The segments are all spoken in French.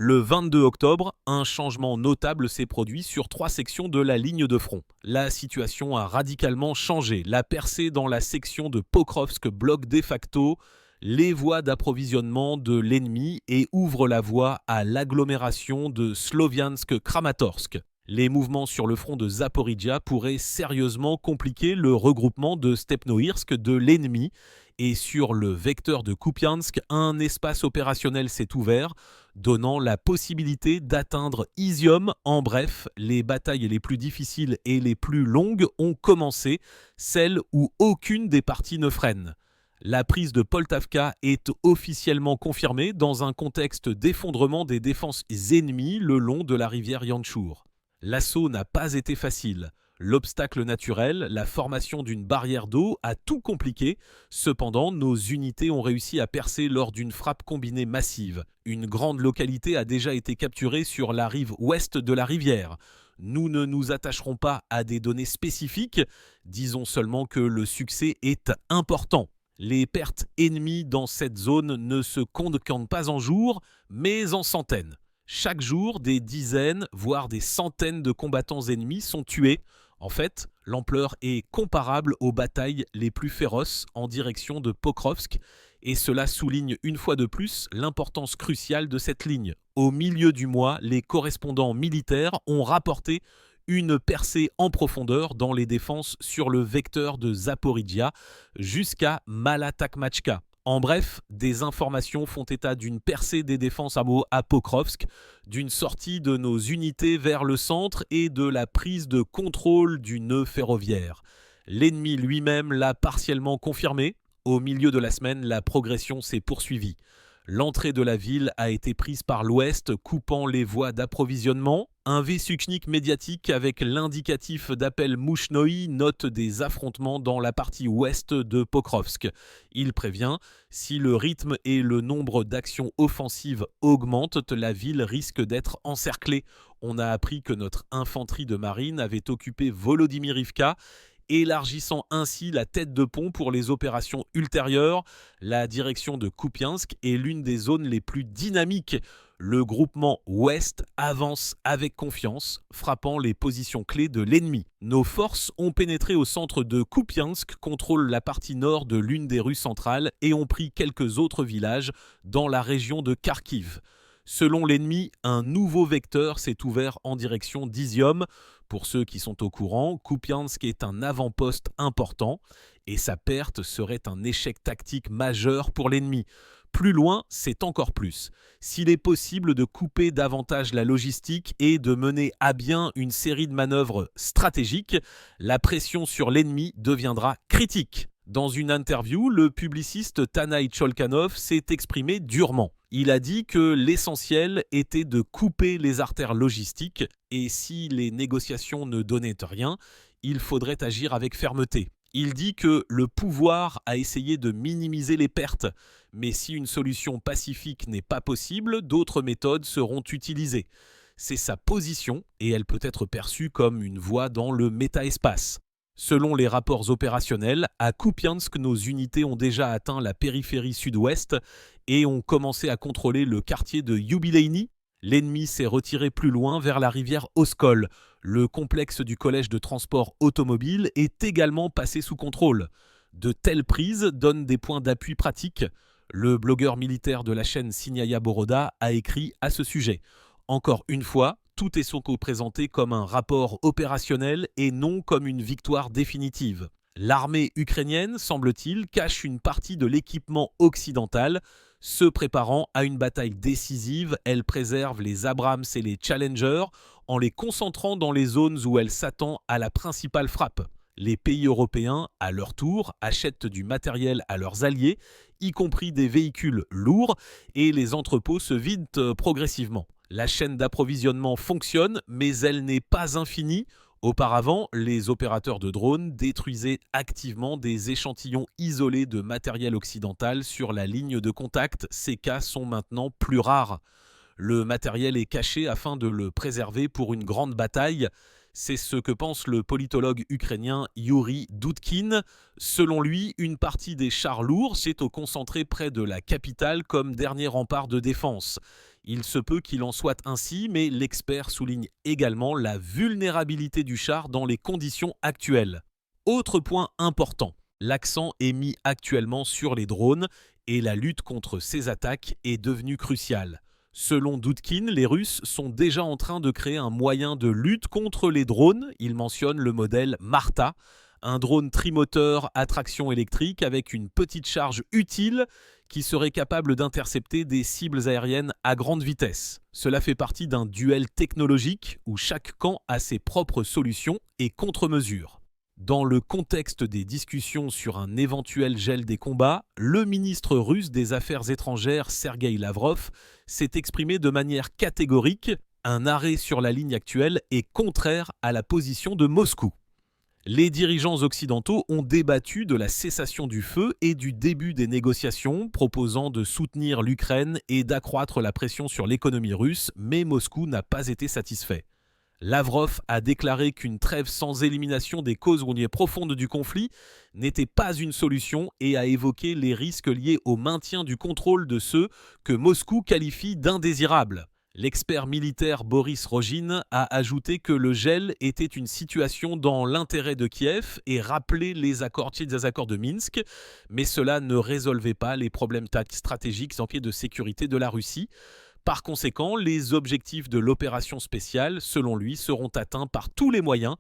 Le 22 octobre, un changement notable s'est produit sur 3 sections de la ligne de front. La situation a radicalement changé. La percée dans la section de Pokrovsk bloque de facto les voies d'approvisionnement de l'ennemi et ouvre la voie à l'agglomération de Sloviansk-Kramatorsk. Les mouvements sur le front de Zaporijia pourraient sérieusement compliquer le regroupement de Stepnoïrsk de l'ennemi, et sur le vecteur de Kupiansk, un espace opérationnel s'est ouvert, donnant la possibilité d'atteindre Izium. En bref, les batailles les plus difficiles et les plus longues ont commencé, celles où aucune des parties ne freine. La prise de Poltavka est officiellement confirmée dans un contexte d'effondrement des défenses ennemies le long de la rivière Yanchour. L'assaut n'a pas été facile. L'obstacle naturel, la formation d'une barrière d'eau, a tout compliqué. Cependant, nos unités ont réussi à percer lors d'une frappe combinée massive. Une grande localité a déjà été capturée sur la rive ouest de la rivière. Nous ne nous attacherons pas à des données spécifiques, disons seulement que le succès est important. Les pertes ennemies dans cette zone ne se comptent pas en jours, mais en centaines. Chaque jour, des dizaines, voire des centaines de combattants ennemis sont tués. En fait, l'ampleur est comparable aux batailles les plus féroces en direction de Pokrovsk, et cela souligne une fois de plus l'importance cruciale de cette ligne. Au milieu du mois, les correspondants militaires ont rapporté une percée en profondeur dans les défenses sur le vecteur de Zaporijia jusqu'à Malatakmachka. En bref, des informations font état d'une percée des défenses à Pokrovsk, d'une sortie de nos unités vers le centre et de la prise de contrôle du nœud ferroviaire. L'ennemi lui-même l'a partiellement confirmé. Au milieu de la semaine, la progression s'est poursuivie. L'entrée de la ville a été prise par l'ouest, coupant les voies d'approvisionnement. Un Vesuchnik médiatique avec l'indicatif d'appel Moushnoi note des affrontements dans la partie ouest de Pokrovsk. Il prévient, si le rythme et le nombre d'actions offensives augmentent, la ville risque d'être encerclée. On a appris que notre infanterie de marine avait occupé Volodymyrivka, élargissant ainsi la tête de pont pour les opérations ultérieures. La direction de Kupiansk est l'une des zones les plus dynamiques. Le groupement ouest avance avec confiance, frappant les positions clés de l'ennemi. Nos forces ont pénétré au centre de Kupiansk, contrôlent la partie nord de l'une des rues centrales et ont pris quelques autres villages dans la région de Kharkiv. Selon l'ennemi, un nouveau vecteur s'est ouvert en direction d'Izium. Pour ceux qui sont au courant, Kupiansk est un avant-poste important et sa perte serait un échec tactique majeur pour l'ennemi. Plus loin, c'est encore plus. S'il est possible de couper davantage la logistique et de mener à bien une série de manœuvres stratégiques, la pression sur l'ennemi deviendra critique. Dans une interview, le publiciste Tanay Cholkanov s'est exprimé durement. Il a dit que l'essentiel était de couper les artères logistiques et si les négociations ne donnaient rien, il faudrait agir avec fermeté. Il dit que le pouvoir a essayé de minimiser les pertes, mais si une solution pacifique n'est pas possible, d'autres méthodes seront utilisées. C'est sa position et elle peut être perçue comme une voie dans le métaespace. Selon les rapports opérationnels, à Kupiansk, nos unités ont déjà atteint la périphérie sud-ouest et ont commencé à contrôler le quartier de Yubileyny. L'ennemi s'est retiré plus loin vers la rivière Oskol. Le complexe du collège de transport automobile est également passé sous contrôle. De telles prises donnent des points d'appui pratiques. Le blogueur militaire de la chaîne Signaya Boroda a écrit à ce sujet. Encore une fois, tout est présenté comme un rapport opérationnel et non comme une victoire définitive. L'armée ukrainienne, semble-t-il, cache une partie de l'équipement occidental. Se préparant à une bataille décisive, elle préserve les Abrams et les Challenger en les concentrant dans les zones où elle s'attend à la principale frappe. Les pays européens, à leur tour, achètent du matériel à leurs alliés, y compris des véhicules lourds, et les entrepôts se vident progressivement. La chaîne d'approvisionnement fonctionne, mais elle n'est pas infinie. Auparavant, les opérateurs de drones détruisaient activement des échantillons isolés de matériel occidental sur la ligne de contact. Ces cas sont maintenant plus rares. Le matériel est caché afin de le préserver pour une grande bataille. C'est ce que pense le politologue ukrainien Yuri Doudkin. Selon lui, une partie des chars lourds s'est concentrée près de la capitale comme dernier rempart de défense. Il se peut qu'il en soit ainsi, mais l'expert souligne également la vulnérabilité du char dans les conditions actuelles. Autre point important, l'accent est mis actuellement sur les drones et la lutte contre ces attaques est devenue cruciale. Selon Doudkin, les Russes sont déjà en train de créer un moyen de lutte contre les drones. Il mentionne le modèle Marta, un drone trimoteur à traction électrique avec une petite charge utile qui serait capable d'intercepter des cibles aériennes à grande vitesse. Cela fait partie d'un duel technologique où chaque camp a ses propres solutions et contre-mesures. Dans le contexte des discussions sur un éventuel gel des combats, le ministre russe des Affaires étrangères Sergueï Lavrov s'est exprimé de manière catégorique. Un arrêt sur la ligne actuelle est contraire à la position de Moscou. Les dirigeants occidentaux ont débattu de la cessation du feu et du début des négociations, proposant de soutenir l'Ukraine et d'accroître la pression sur l'économie russe, mais Moscou n'a pas été satisfait. Lavrov a déclaré qu'une trêve sans élimination des causes profondes du conflit n'était pas une solution et a évoqué les risques liés au maintien du contrôle de ceux que Moscou qualifie d'indésirables. L'expert militaire Boris Rogin a ajouté que le gel était une situation dans l'intérêt de Kiev et rappelé les accords de Minsk, mais cela ne résolvait pas les problèmes stratégiques et de sécurité de la Russie. Par conséquent, les objectifs de l'opération spéciale, selon lui, seront atteints par tous les moyens,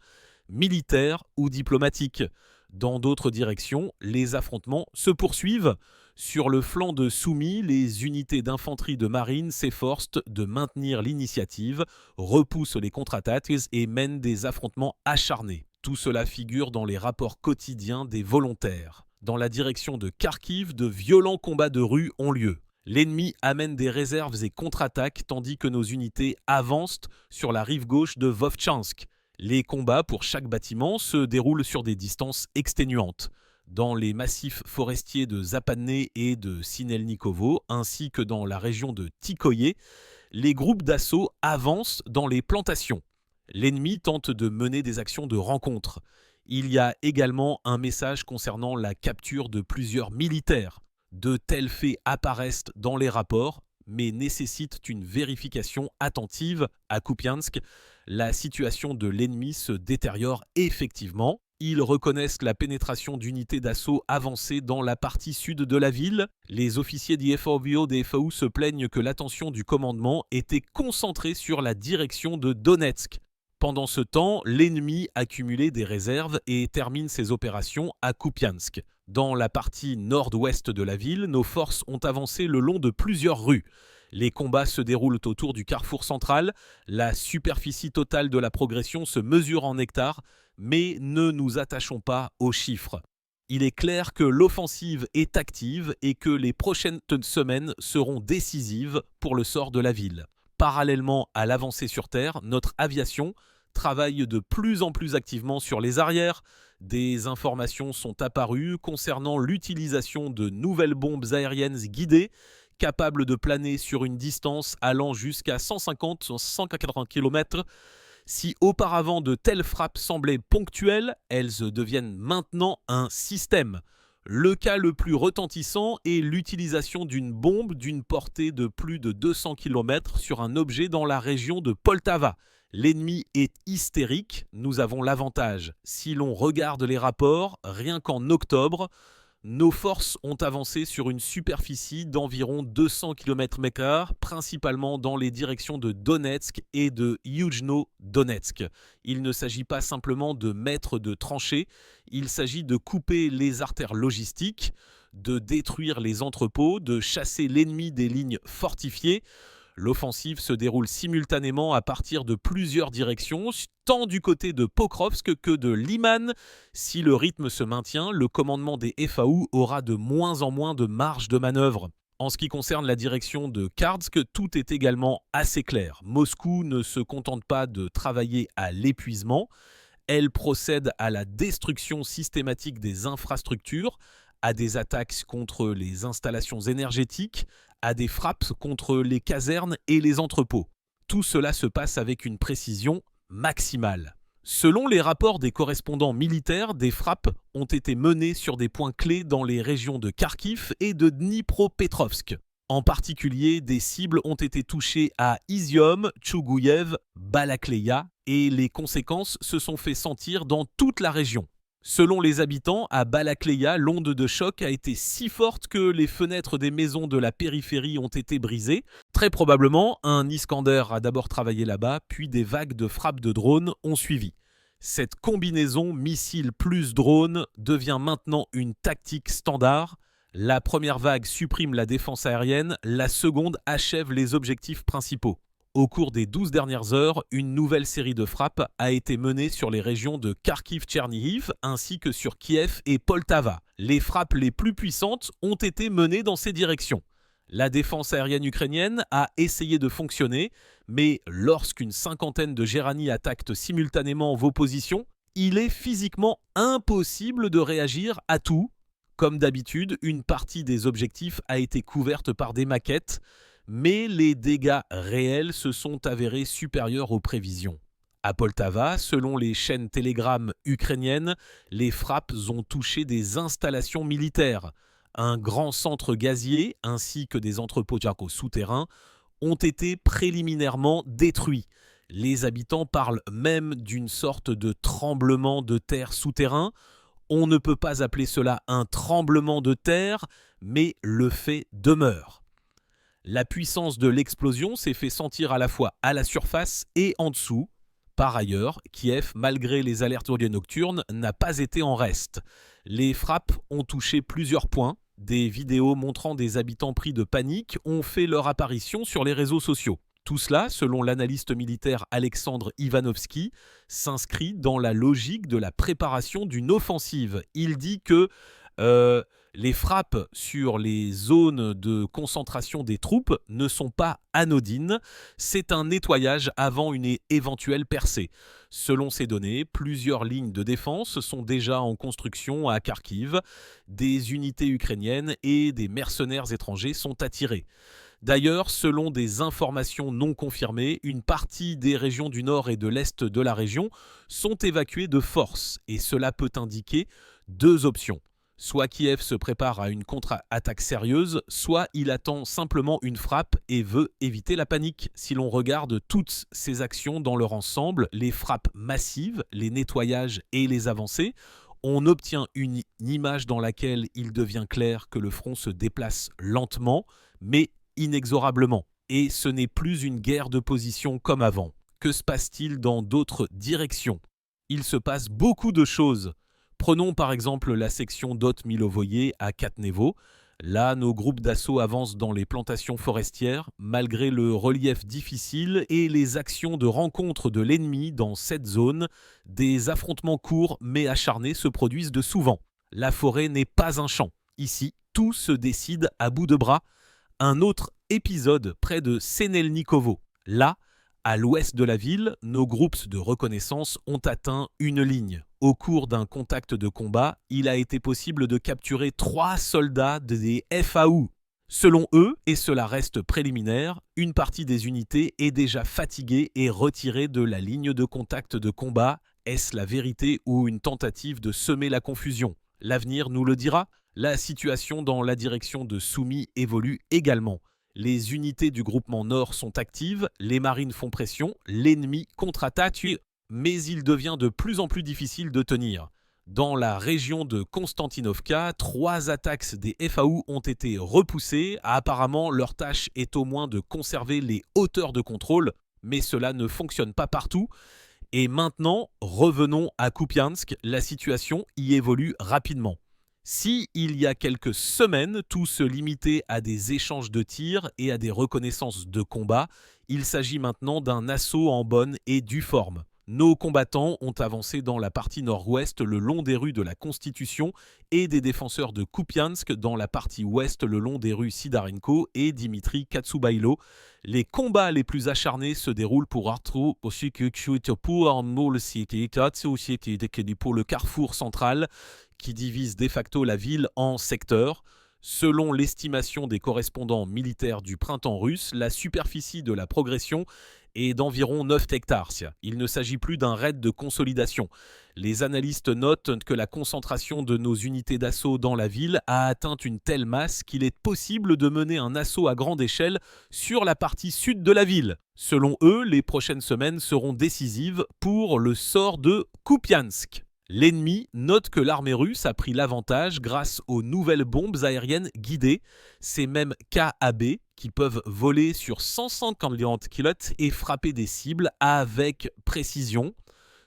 militaires ou diplomatiques. Dans d'autres directions, les affrontements se poursuivent. Sur le flanc de Soumy, les unités d'infanterie de marine s'efforcent de maintenir l'initiative, repoussent les contre-attaques et mènent des affrontements acharnés. Tout cela figure dans les rapports quotidiens des volontaires. Dans la direction de Kharkiv, de violents combats de rue ont lieu. L'ennemi amène des réserves et contre-attaques tandis que nos unités avancent sur la rive gauche de Vovchansk. Les combats pour chaque bâtiment se déroulent sur des distances exténuantes. Dans les massifs forestiers de Zapadne et de Sinelnikovo, ainsi que dans la région de Tikoye, les groupes d'assaut avancent dans les plantations. L'ennemi tente de mener des actions de rencontre. Il y a également un message concernant la capture de plusieurs militaires. De tels faits apparaissent dans les rapports, mais nécessitent une vérification attentive. À Kupiansk, la situation de l'ennemi se détériore effectivement. Ils reconnaissent la pénétration d'unités d'assaut avancées dans la partie sud de la ville. Les officiers des FAU se plaignent que l'attention du commandement était concentrée sur la direction de Donetsk. Pendant ce temps, l'ennemi accumulait des réserves et termine ses opérations à Kupiansk. Dans la partie nord-ouest de la ville, nos forces ont avancé le long de plusieurs rues. Les combats se déroulent autour du carrefour central. La superficie totale de la progression se mesure en hectares, mais ne nous attachons pas aux chiffres. Il est clair que l'offensive est active et que les prochaines semaines seront décisives pour le sort de la ville. Parallèlement à l'avancée sur terre, notre aviation travaille de plus en plus activement sur les arrières. Des informations sont apparues concernant l'utilisation de nouvelles bombes aériennes guidées capables de planer sur une distance allant jusqu'à 150-180 km. Si auparavant de telles frappes semblaient ponctuelles, elles deviennent maintenant un système. Le cas le plus retentissant est l'utilisation d'une bombe d'une portée de plus de 200 km sur un objet dans la région de Poltava. L'ennemi est hystérique, nous avons l'avantage. Si l'on regarde les rapports, rien qu'en octobre, nos forces ont avancé sur une superficie d'environ 200 km², principalement dans les directions de Donetsk et de Yuzhno-Donetsk. Il ne s'agit pas simplement de mettre de tranchées, il s'agit de couper les artères logistiques, de détruire les entrepôts, de chasser l'ennemi des lignes fortifiées. L'offensive se déroule simultanément à partir de plusieurs directions, tant du côté de Pokrovsk que de Liman. Si le rythme se maintient, le commandement des FAU aura de moins en moins de marge de manœuvre. En ce qui concerne la direction de Kardsk, tout est également assez clair. Moscou ne se contente pas de travailler à l'épuisement, elle procède à la destruction systématique des infrastructures, à des attaques contre les installations énergétiques, à des frappes contre les casernes et les entrepôts. Tout cela se passe avec une précision maximale. Selon les rapports des correspondants militaires, des frappes ont été menées sur des points clés dans les régions de Kharkiv et de Dnipropetrovsk. En particulier, des cibles ont été touchées à Izium, Tchougouyev, Balakleya et les conséquences se sont fait sentir dans toute la région. Selon les habitants, à Balakleya, l'onde de choc a été si forte que les fenêtres des maisons de la périphérie ont été brisées. Très probablement, un Iskander a d'abord travaillé là-bas, puis des vagues de frappes de drones ont suivi. Cette combinaison missile plus drone devient maintenant une tactique standard. La première vague supprime la défense aérienne, la seconde achève les objectifs principaux. Au cours des 12 dernières heures, une nouvelle série de frappes a été menée sur les régions de Kharkiv-Tchernihiv ainsi que sur Kiev et Poltava. Les frappes les plus puissantes ont été menées dans ces directions. La défense aérienne ukrainienne a essayé de fonctionner, mais lorsqu'une cinquantaine de Gérani attaquent simultanément vos positions, il est physiquement impossible de réagir à tout. Comme d'habitude, une partie des objectifs a été couverte par des maquettes, mais les dégâts réels se sont avérés supérieurs aux prévisions. À Poltava, selon les chaînes Telegram ukrainiennes, les frappes ont touché des installations militaires. Un grand centre gazier ainsi que des entrepôts souterrains ont été préliminairement détruits. Les habitants parlent même d'une sorte de tremblement de terre souterrain. On ne peut pas appeler cela un tremblement de terre, mais le fait demeure. La puissance de l'explosion s'est fait sentir à la fois à la surface et en dessous. Par ailleurs, Kiev, malgré les alertes nocturnes, n'a pas été en reste. Les frappes ont touché plusieurs points. Des vidéos montrant des habitants pris de panique ont fait leur apparition sur les réseaux sociaux. Tout cela, selon l'analyste militaire Alexandre Ivanovski, s'inscrit dans la logique de la préparation d'une offensive. Il dit que les frappes sur les zones de concentration des troupes ne sont pas anodines. C'est un nettoyage avant une éventuelle percée. Selon ces données, plusieurs lignes de défense sont déjà en construction à Kharkiv. Des unités ukrainiennes et des mercenaires étrangers sont attirés. D'ailleurs, selon des informations non confirmées, une partie des régions du nord et de l'est de la région sont évacuées de force. Et cela peut indiquer deux options. Soit Kiev se prépare à une contre-attaque sérieuse, soit il attend simplement une frappe et veut éviter la panique. Si l'on regarde toutes ces actions dans leur ensemble, les frappes massives, les nettoyages et les avancées, on obtient une image dans laquelle il devient clair que le front se déplace lentement, mais inexorablement. Et ce n'est plus une guerre de position comme avant. Que se passe-t-il dans d'autres directions ? Il se passe beaucoup de choses. Prenons par exemple la section d'Haute-Milovoye à Katnevo. Là, nos groupes d'assaut avancent dans les plantations forestières, malgré le relief difficile et les actions de rencontre de l'ennemi dans cette zone. Des affrontements courts mais acharnés se produisent de souvent. La forêt n'est pas un champ. Ici, tout se décide à bout de bras. Un autre épisode près de Senelnikovo. Là, à l'ouest de la ville, nos groupes de reconnaissance ont atteint une ligne. Au cours d'un contact de combat, il a été possible de capturer 3 soldats des FAU. Selon eux, et cela reste préliminaire, une partie des unités est déjà fatiguée et retirée de la ligne de contact de combat. Est-ce la vérité ou une tentative de semer la confusion ? L'avenir nous le dira. La situation dans la direction de Soumy évolue également. Les unités du groupement Nord sont actives, les marines font pression, l'ennemi contre-attaque, mais il devient de plus en plus difficile de tenir. Dans la région de Konstantinovka, 3 attaques des FAU ont été repoussées. Apparemment, leur tâche est au moins de conserver les hauteurs de contrôle, mais cela ne fonctionne pas partout. Et maintenant, revenons à Kupiansk, la situation y évolue rapidement. Si, il y a quelques semaines, tout se limitait à des échanges de tirs et à des reconnaissances de combat, il s'agit maintenant d'un assaut en bonne et due forme. Nos combattants ont avancé dans la partie nord-ouest le long des rues de la Constitution et des défenseurs de Kupiansk dans la partie ouest le long des rues Sidarenko et Dimitri Katsubailo. Les combats les plus acharnés se déroulent pour le carrefour central qui divise de facto la ville en secteurs. Selon l'estimation des correspondants militaires du printemps russe, la superficie de la progression est d'environ 9 hectares. Il ne s'agit plus d'un raid de consolidation. Les analystes notent que la concentration de nos unités d'assaut dans la ville a atteint une telle masse qu'il est possible de mener un assaut à grande échelle sur la partie sud de la ville. Selon eux, les prochaines semaines seront décisives pour le sort de Kupiansk. L'ennemi note que l'armée russe a pris l'avantage grâce aux nouvelles bombes aériennes guidées, ces mêmes KAB qui peuvent voler sur 150 km et frapper des cibles avec précision.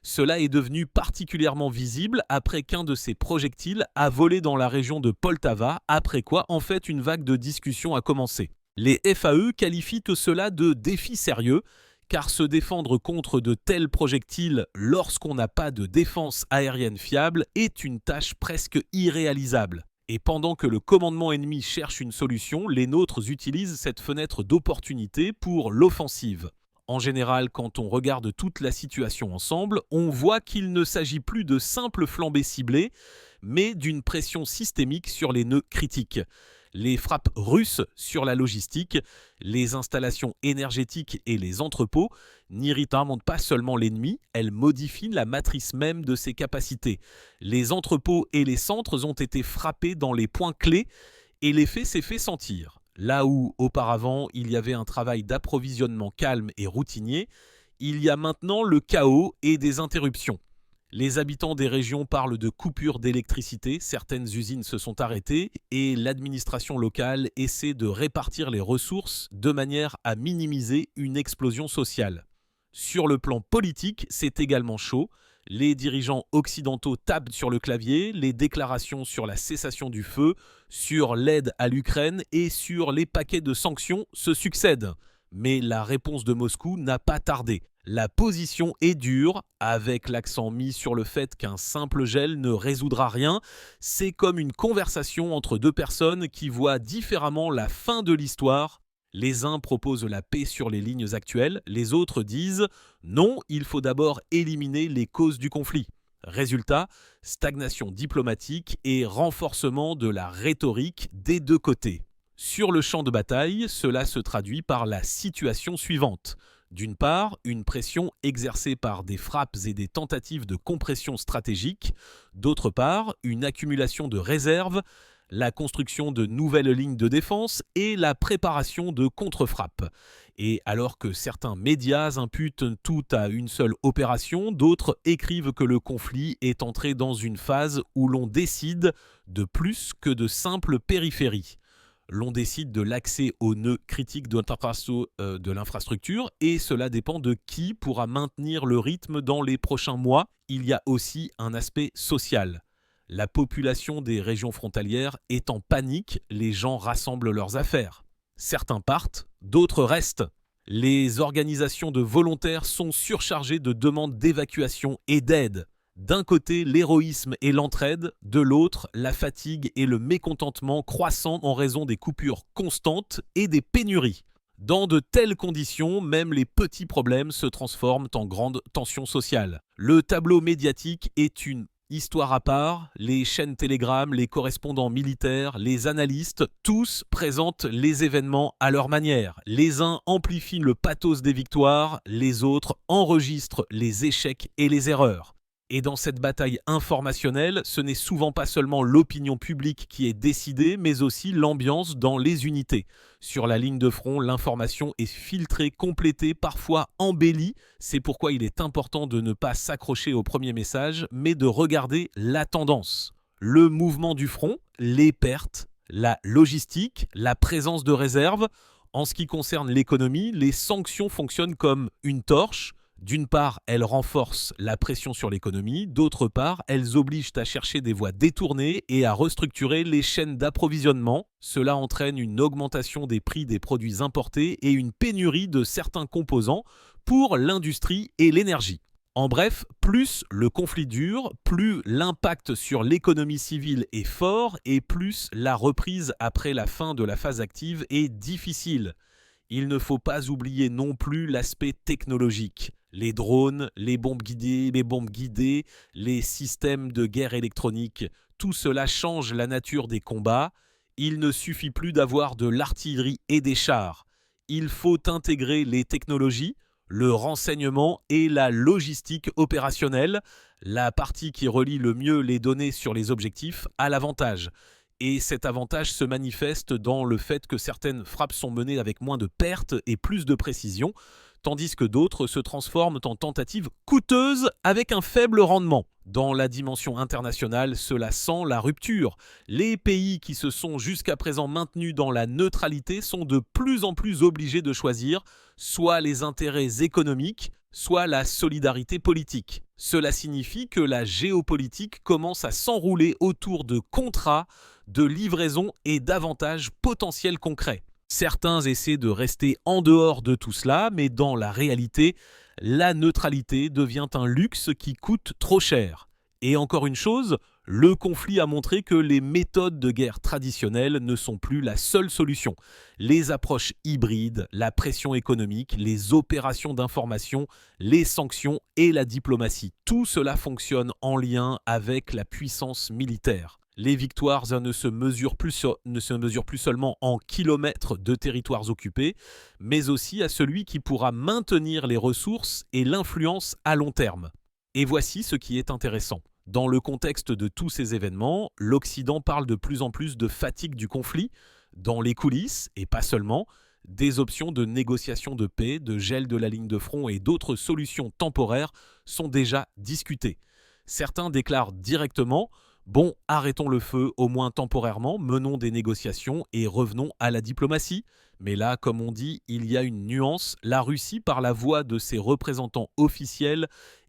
Cela est devenu particulièrement visible après qu'un de ces projectiles a volé dans la région de Poltava, après quoi en fait une vague de discussion a commencé. Les FAE qualifient cela de défi sérieux, car se défendre contre de tels projectiles lorsqu'on n'a pas de défense aérienne fiable est une tâche presque irréalisable. Et pendant que le commandement ennemi cherche une solution, les nôtres utilisent cette fenêtre d'opportunité pour l'offensive. En général, quand on regarde toute la situation ensemble, on voit qu'il ne s'agit plus de simples flambées ciblées, mais d'une pression systémique sur les nœuds critiques. Les frappes russes sur la logistique, les installations énergétiques et les entrepôts n'irritent pas seulement l'ennemi, elles modifient la matrice même de ses capacités. Les entrepôts et les centres ont été frappés dans les points clés et l'effet s'est fait sentir. Là où auparavant il y avait un travail d'approvisionnement calme et routinier, il y a maintenant le chaos et des interruptions. Les habitants des régions parlent de coupures d'électricité, certaines usines se sont arrêtées et l'administration locale essaie de répartir les ressources de manière à minimiser une explosion sociale. Sur le plan politique, c'est également chaud. Les dirigeants occidentaux tapent sur le clavier, les déclarations sur la cessation du feu, sur l'aide à l'Ukraine et sur les paquets de sanctions se succèdent. Mais la réponse de Moscou n'a pas tardé. La position est dure, avec l'accent mis sur le fait qu'un simple gel ne résoudra rien. C'est comme une conversation entre deux personnes qui voient différemment la fin de l'histoire. Les uns proposent la paix sur les lignes actuelles, les autres disent « Non, il faut d'abord éliminer les causes du conflit ». Résultat, stagnation diplomatique et renforcement de la rhétorique des deux côtés. Sur le champ de bataille, cela se traduit par la situation suivante. D'une part, une pression exercée par des frappes et des tentatives de compression stratégique. D'autre part, une accumulation de réserves, la construction de nouvelles lignes de défense et la préparation de contre-frappes. Et alors que certains médias imputent tout à une seule opération, d'autres écrivent que le conflit est entré dans une phase où l'on décide de plus que de simples périphéries. L'on décide de l'accès aux nœuds critiques de l'infrastructure et cela dépend de qui pourra maintenir le rythme dans les prochains mois. Il y a aussi un aspect social. La population des régions frontalières est en panique, les gens rassemblent leurs affaires. Certains partent, d'autres restent. Les organisations de volontaires sont surchargées de demandes d'évacuation et d'aide. D'un côté, l'héroïsme et l'entraide, de l'autre, la fatigue et le mécontentement croissant en raison des coupures constantes et des pénuries. Dans de telles conditions, même les petits problèmes se transforment en grande tension sociale. Le tableau médiatique est une histoire à part, les chaînes Telegram, les correspondants militaires, les analystes, tous présentent les événements à leur manière. Les uns amplifient le pathos des victoires, les autres enregistrent les échecs et les erreurs. Et dans cette bataille informationnelle, ce n'est souvent pas seulement l'opinion publique qui est décidée, mais aussi l'ambiance dans les unités. Sur la ligne de front, l'information est filtrée, complétée, parfois embellie. C'est pourquoi il est important de ne pas s'accrocher au premier message, mais de regarder la tendance. Le mouvement du front, les pertes, la logistique, la présence de réserves. En ce qui concerne l'économie, les sanctions fonctionnent comme une torche. D'une part, elles renforcent la pression sur l'économie, d'autre part, elles obligent à chercher des voies détournées et à restructurer les chaînes d'approvisionnement. Cela entraîne une augmentation des prix des produits importés et une pénurie de certains composants pour l'industrie et l'énergie. En bref, plus le conflit dure, plus l'impact sur l'économie civile est fort et plus la reprise après la fin de la phase active est difficile. Il ne faut pas oublier non plus l'aspect technologique. Les drones, les bombes guidées, les systèmes de guerre électronique, tout cela change la nature des combats Il ne suffit plus d'avoir de l'artillerie et des chars. Il faut intégrer les technologies, le renseignement et la logistique opérationnelle, la partie qui relie le mieux les données sur les objectifs à l'avantage. Et cet avantage se manifeste dans le fait que certaines frappes sont menées avec moins de pertes et plus de précision, tandis que d'autres se transforment en tentatives coûteuses avec un faible rendement. Dans la dimension internationale, cela sent la rupture. Les pays qui se sont jusqu'à présent maintenus dans la neutralité sont de plus en plus obligés de choisir soit les intérêts économiques, soit la solidarité politique. Cela signifie que la géopolitique commence à s'enrouler autour de contrats, de livraisons et d'avantages potentiels concrets. Certains essaient de rester en dehors de tout cela, mais dans la réalité, la neutralité devient un luxe qui coûte trop cher. Et encore une chose, le conflit a montré que les méthodes de guerre traditionnelles ne sont plus la seule solution. Les approches hybrides, la pression économique, les opérations d'information, les sanctions et la diplomatie, tout cela fonctionne en lien avec la puissance militaire. Les victoires ne se mesurent plus seulement en kilomètres de territoires occupés, mais aussi à celui qui pourra maintenir les ressources et l'influence à long terme. Et voici ce qui est intéressant. Dans le contexte de tous ces événements, l'Occident parle de plus en plus de fatigue du conflit, dans les coulisses, et pas seulement, des options de négociation de paix, de gel de la ligne de front et d'autres solutions temporaires sont déjà discutées. Certains déclarent directement « Bon, arrêtons le feu, au moins temporairement, menons des négociations et revenons à la diplomatie ». Mais là, comme on dit, il y a une nuance. La Russie, par la voix de ses représentants officiels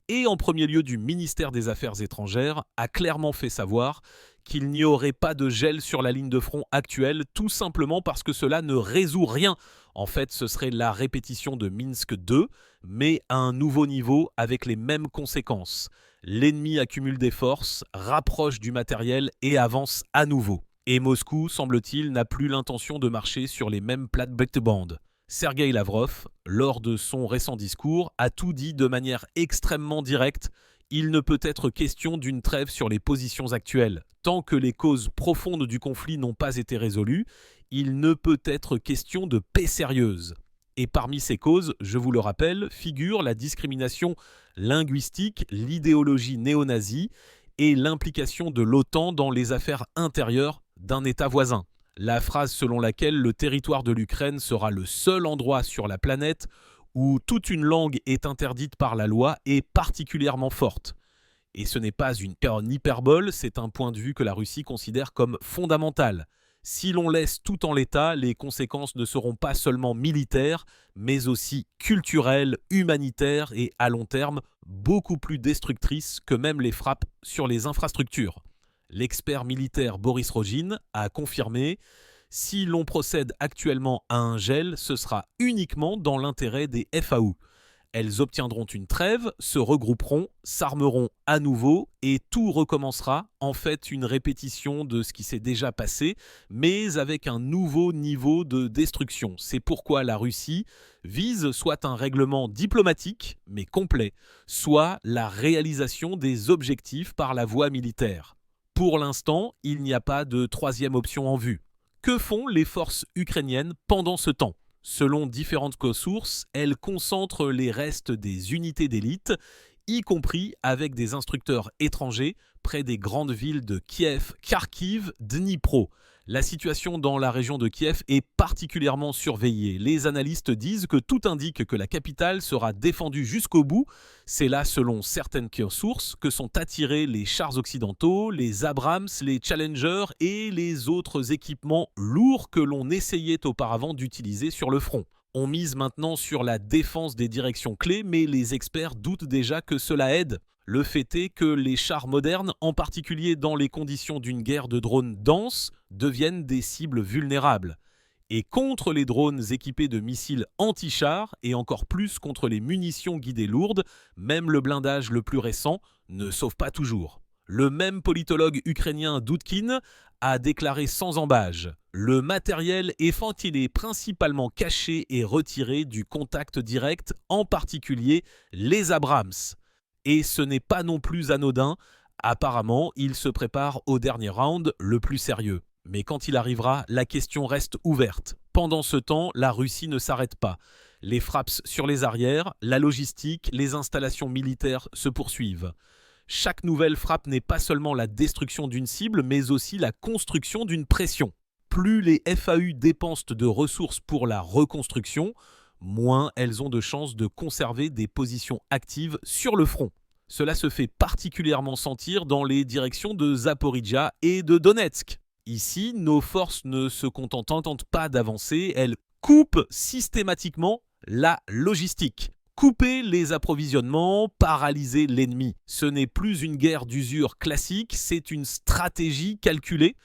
et en premier lieu du ministère des Affaires étrangères, a clairement fait savoir qu'il n'y aurait pas de gel sur la ligne de front actuelle, tout simplement parce que cela ne résout rien. En fait, ce serait la répétition de Minsk 2, mais à un nouveau niveau avec les mêmes conséquences. L'ennemi accumule des forces, rapproche du matériel et avance à nouveau. Et Moscou, semble-t-il, n'a plus l'intention de marcher sur les mêmes plates-bandes. Sergueï Lavrov, lors de son récent discours, a tout dit de manière extrêmement directe. Il ne peut être question d'une trêve sur les positions actuelles. Tant que les causes profondes du conflit n'ont pas été résolues, il ne peut être question de paix sérieuse. Et parmi ces causes, je vous le rappelle, figurent la discrimination linguistique, l'idéologie néo-nazie et l'implication de l'OTAN dans les affaires intérieures d'un État voisin. La phrase selon laquelle le territoire de l'Ukraine sera le seul endroit sur la planète où toute une langue est interdite par la loi est particulièrement forte. Et ce n'est pas une hyperbole, c'est un point de vue que la Russie considère comme fondamental. Si l'on laisse tout en l'état, les conséquences ne seront pas seulement militaires, mais aussi culturelles, humanitaires et, à long terme, beaucoup plus destructrices que même les frappes sur les infrastructures. L'expert militaire Boris Rogin a confirmé « Si l'on procède actuellement à un gel, ce sera uniquement dans l'intérêt des FAU. Elles obtiendront une trêve, se regrouperont, s'armeront à nouveau et tout recommencera, en fait une répétition de ce qui s'est déjà passé, mais avec un nouveau niveau de destruction. C'est pourquoi la Russie vise soit un règlement diplomatique, mais complet, soit la réalisation des objectifs par la voie militaire. Pour l'instant, il n'y a pas de troisième option en vue. Que font les forces ukrainiennes pendant ce temps ? Selon différentes sources, elles concentrent les restes des unités d'élite, y compris avec des instructeurs étrangers près des grandes villes de Kiev, Kharkiv, Dnipro. La situation dans la région de Kiev est particulièrement surveillée. Les analystes disent que tout indique que la capitale sera défendue jusqu'au bout. C'est là, selon certaines sources, que sont attirés les chars occidentaux, les Abrams, les Challenger et les autres équipements lourds que l'on essayait auparavant d'utiliser sur le front. On mise maintenant sur la défense des directions clés, mais les experts doutent déjà que cela aide. Le fait est que les chars modernes, en particulier dans les conditions d'une guerre de drones dense, deviennent des cibles vulnérables. Et contre les drones équipés de missiles anti-chars, et encore plus contre les munitions guidées lourdes, même le blindage le plus récent ne sauve pas toujours. Le même politologue ukrainien Doudkine a déclaré sans ambages « Le matériel il est principalement caché et retiré du contact direct, en particulier les Abrams ». Et ce n'est pas non plus anodin, apparemment il se prépare au dernier round le plus sérieux. Mais quand il arrivera, la question reste ouverte. Pendant ce temps, la Russie ne s'arrête pas. Les frappes sur les arrières, la logistique, les installations militaires se poursuivent. Chaque nouvelle frappe n'est pas seulement la destruction d'une cible, mais aussi la construction d'une pression. Plus les FAU dépensent de ressources pour la reconstruction, moins elles ont de chances de conserver des positions actives sur le front. Cela se fait particulièrement sentir dans les directions de Zaporijjia et de Donetsk. Ici, nos forces ne se contentent pas d'avancer, elles coupent systématiquement la logistique. Couper les approvisionnements, paralyser l'ennemi. Ce n'est plus une guerre d'usure classique, c'est une stratégie calculée.